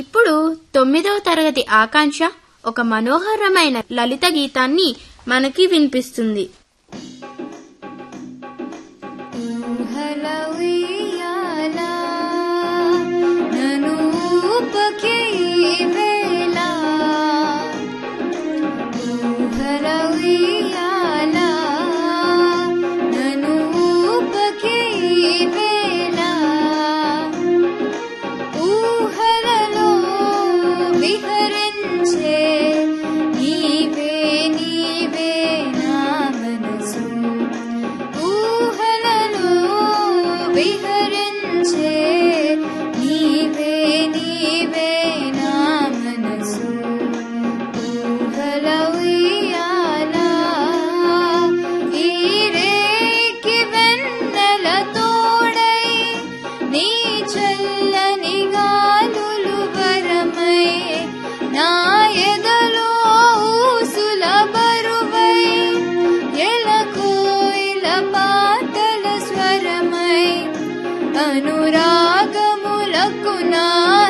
ఇప్పుడు 9వ తరగతి ఆకాంక్ష ఒక మనోహరమైన లలిత గీతాన్ని మనకి వినిపిస్తుంది. అనురాగములకు నా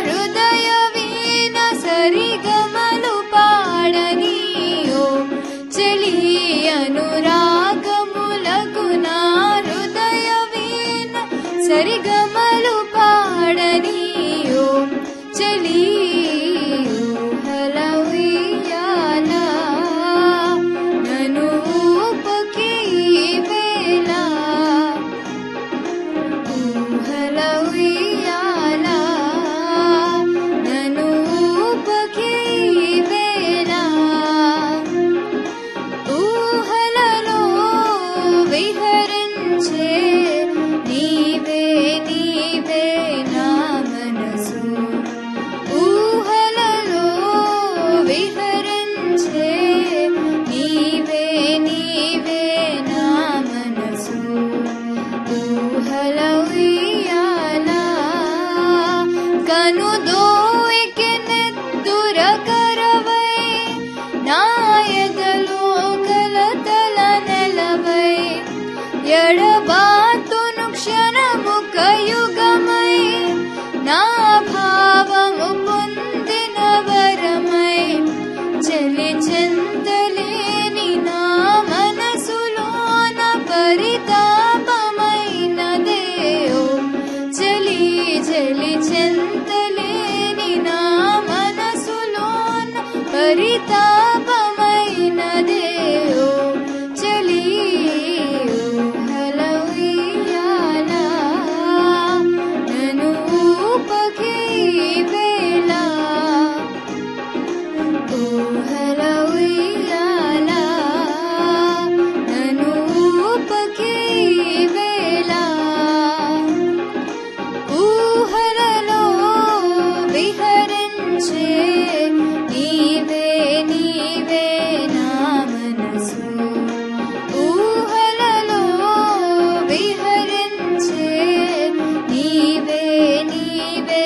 హృదయ వీణ సరిగమలు పాడనీయో చెలి. అనురాగములకు నా హృదయ వీణ సరిగమలు పాడనీయో చెలి. ఎడబాతును క్షణము కయుగమై నా భావము పొందిన వరమై చెలి చెంతలేని నా మనసులోన పరితాపమైనదే ఓ చెలి. చెలి చెంతలేని నా మనసులోన పరితాపమైనదే ఓ చెలి. నీవే నీవే